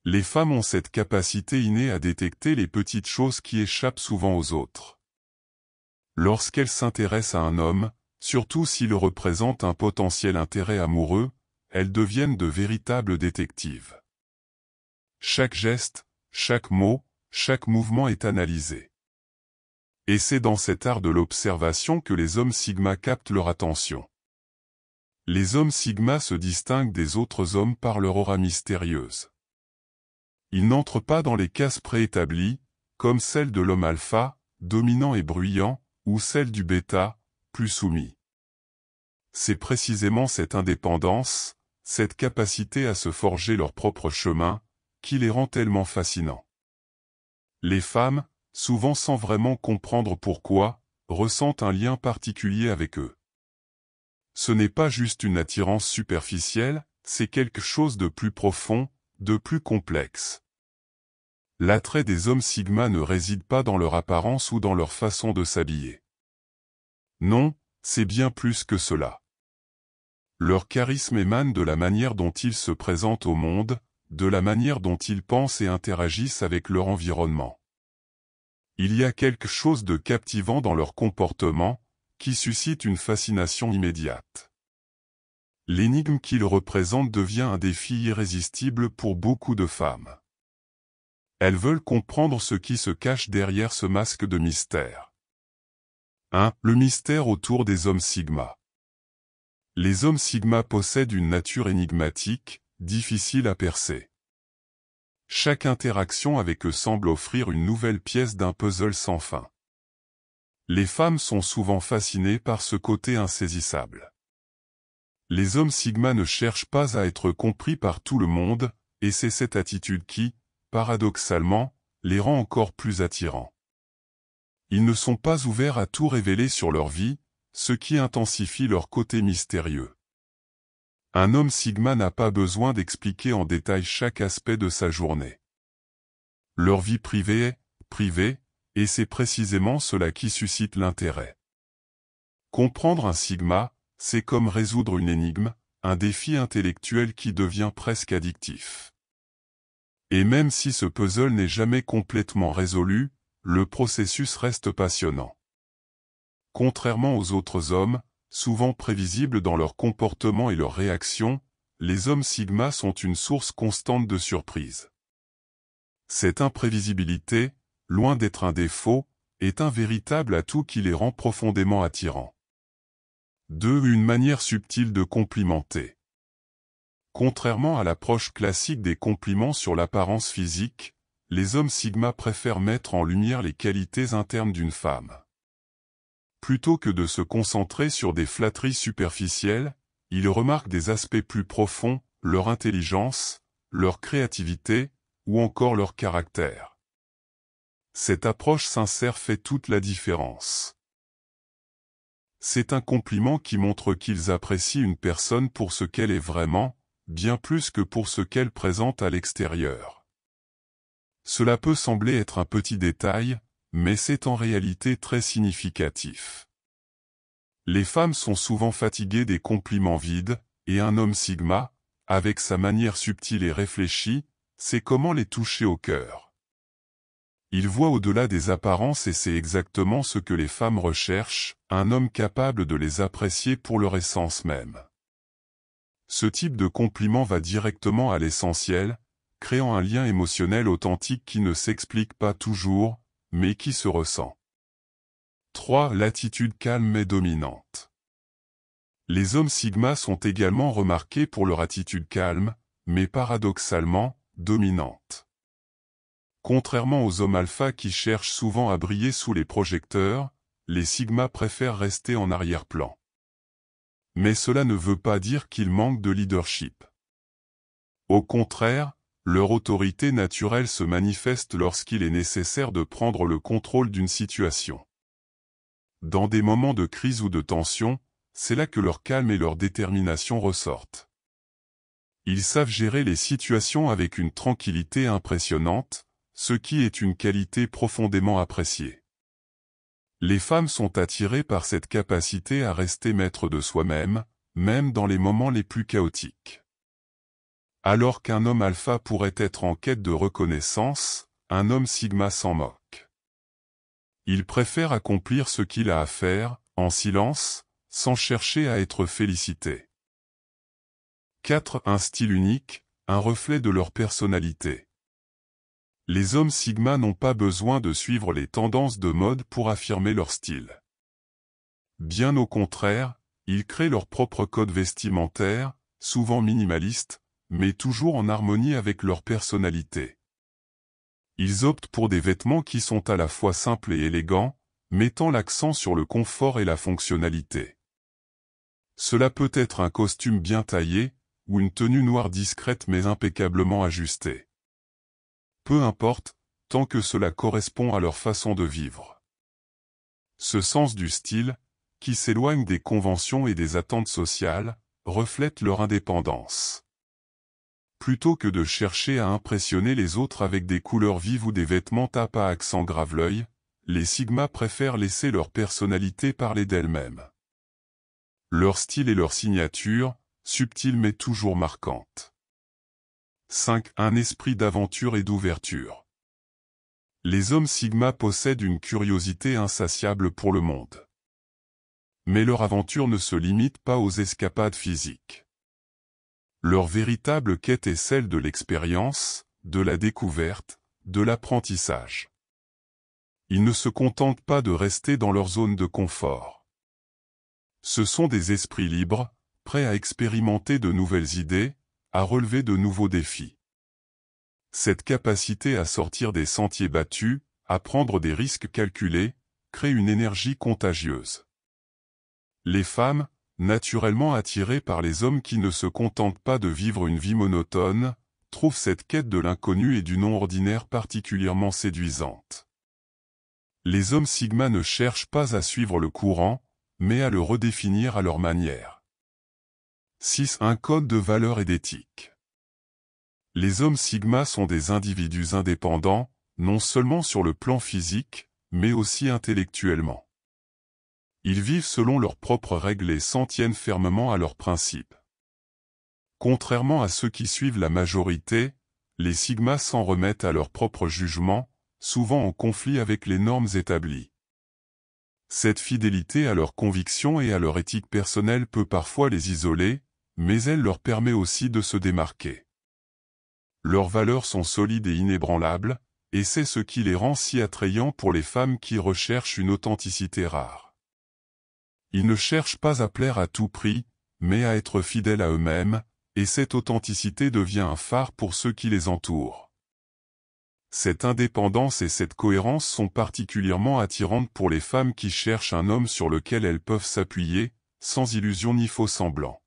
Les femmes ont cette capacité innée à détecter les petites choses qui échappent souvent aux autres. Lorsqu'elles s'intéressent à un homme, surtout s'il représente un potentiel intérêt amoureux, elles deviennent de véritables détectives. Chaque geste, chaque mot, chaque mouvement est analysé. Et c'est dans cet art de l'observation que les hommes sigma captent leur attention. Les hommes sigma se distinguent des autres hommes par leur aura mystérieuse. Ils n'entrent pas dans les cases préétablies, comme celle de l'homme alpha, dominant et bruyant, ou celle du bêta, plus soumis. C'est précisément cette indépendance, cette capacité à se forger leur propre chemin, qui les rend tellement fascinants. Les femmes, souvent sans vraiment comprendre pourquoi, ressentent un lien particulier avec eux. Ce n'est pas juste une attirance superficielle, c'est quelque chose de plus profond, de plus complexe. L'attrait des hommes sigma ne réside pas dans leur apparence ou dans leur façon de s'habiller. Non, c'est bien plus que cela. Leur charisme émane de la manière dont ils se présentent au monde, de la manière dont ils pensent et interagissent avec leur environnement. Il y a quelque chose de captivant dans leur comportement, qui suscite une fascination immédiate. L'énigme qu'ils représentent devient un défi irrésistible pour beaucoup de femmes. Elles veulent comprendre ce qui se cache derrière ce masque de mystère. 1. Le mystère autour des hommes sigma. Les hommes sigma possèdent une nature énigmatique, difficile à percer. Chaque interaction avec eux semble offrir une nouvelle pièce d'un puzzle sans fin. Les femmes sont souvent fascinées par ce côté insaisissable. Les hommes sigma ne cherchent pas à être compris par tout le monde, et c'est cette attitude qui, paradoxalement, les rend encore plus attirants. Ils ne sont pas ouverts à tout révéler sur leur vie, ce qui intensifie leur côté mystérieux. Un homme sigma n'a pas besoin d'expliquer en détail chaque aspect de sa journée. Leur vie privée est privée, et c'est précisément cela qui suscite l'intérêt. Comprendre un sigma, c'est comme résoudre une énigme, un défi intellectuel qui devient presque addictif. Et même si ce puzzle n'est jamais complètement résolu, le processus reste passionnant. Contrairement aux autres hommes, souvent prévisibles dans leur comportement et leurs réactions, les hommes sigma sont une source constante de surprises. Cette imprévisibilité, loin d'être un défaut, est un véritable atout qui les rend profondément attirants. 2. Une manière subtile de complimenter. Contrairement à l'approche classique des compliments sur l'apparence physique, les hommes sigma préfèrent mettre en lumière les qualités internes d'une femme. Plutôt que de se concentrer sur des flatteries superficielles, ils remarquent des aspects plus profonds, leur intelligence, leur créativité, ou encore leur caractère. Cette approche sincère fait toute la différence. C'est un compliment qui montre qu'ils apprécient une personne pour ce qu'elle est vraiment, bien plus que pour ce qu'elle présente à l'extérieur. Cela peut sembler être un petit détail, mais c'est en réalité très significatif. Les femmes sont souvent fatiguées des compliments vides, et un homme sigma, avec sa manière subtile et réfléchie, sait comment les toucher au cœur. Il voit au-delà des apparences et c'est exactement ce que les femmes recherchent, un homme capable de les apprécier pour leur essence même. Ce type de compliment va directement à l'essentiel, créant un lien émotionnel authentique qui ne s'explique pas toujours, mais qui se ressent. 3. L'attitude calme et dominante. Les hommes sigma sont également remarqués pour leur attitude calme, mais paradoxalement, dominante. Contrairement aux hommes alpha qui cherchent souvent à briller sous les projecteurs, les sigma préfèrent rester en arrière-plan. Mais cela ne veut pas dire qu'ils manquent de leadership. Au contraire, leur autorité naturelle se manifeste lorsqu'il est nécessaire de prendre le contrôle d'une situation. Dans des moments de crise ou de tension, c'est là que leur calme et leur détermination ressortent. Ils savent gérer les situations avec une tranquillité impressionnante, ce qui est une qualité profondément appréciée. Les femmes sont attirées par cette capacité à rester maître de soi-même, même dans les moments les plus chaotiques. Alors qu'un homme alpha pourrait être en quête de reconnaissance, un homme sigma s'en moque. Il préfère accomplir ce qu'il a à faire, en silence, sans chercher à être félicité. 4. Un style unique, un reflet de leur personnalité. Les hommes sigma n'ont pas besoin de suivre les tendances de mode pour affirmer leur style. Bien au contraire, ils créent leur propre code vestimentaire, souvent minimaliste, mais toujours en harmonie avec leur personnalité. Ils optent pour des vêtements qui sont à la fois simples et élégants, mettant l'accent sur le confort et la fonctionnalité. Cela peut être un costume bien taillé, ou une tenue noire discrète mais impeccablement ajustée. Peu importe, tant que cela correspond à leur façon de vivre. Ce sens du style, qui s'éloigne des conventions et des attentes sociales, reflète leur indépendance. Plutôt que de chercher à impressionner les autres avec des couleurs vives ou des vêtements tapes à accent grave l'œil, les sigmas préfèrent laisser leur personnalité parler d'elle-même. Leur style et leur signature, subtile mais toujours marquante. 5. Un esprit d'aventure et d'ouverture. Les hommes sigma possèdent une curiosité insatiable pour le monde. Mais leur aventure ne se limite pas aux escapades physiques. Leur véritable quête est celle de l'expérience, de la découverte, de l'apprentissage. Ils ne se contentent pas de rester dans leur zone de confort. Ce sont des esprits libres, prêts à expérimenter de nouvelles idées, à relever de nouveaux défis. Cette capacité à sortir des sentiers battus, à prendre des risques calculés, crée une énergie contagieuse. Les femmes, naturellement attirées par les hommes qui ne se contentent pas de vivre une vie monotone, trouvent cette quête de l'inconnu et du non-ordinaire particulièrement séduisante. Les hommes sigma ne cherchent pas à suivre le courant, mais à le redéfinir à leur manière. 6. Un code de valeurs et d'éthique. Les hommes sigma sont des individus indépendants, non seulement sur le plan physique, mais aussi intellectuellement. Ils vivent selon leurs propres règles et s'en tiennent fermement à leurs principes. Contrairement à ceux qui suivent la majorité, les sigmas s'en remettent à leur propre jugement, souvent en conflit avec les normes établies. Cette fidélité à leurs convictions et à leur éthique personnelle peut parfois les isoler, mais elle leur permet aussi de se démarquer. Leurs valeurs sont solides et inébranlables, et c'est ce qui les rend si attrayants pour les femmes qui recherchent une authenticité rare. Ils ne cherchent pas à plaire à tout prix, mais à être fidèles à eux-mêmes, et cette authenticité devient un phare pour ceux qui les entourent. Cette indépendance et cette cohérence sont particulièrement attirantes pour les femmes qui cherchent un homme sur lequel elles peuvent s'appuyer, sans illusion ni faux semblant.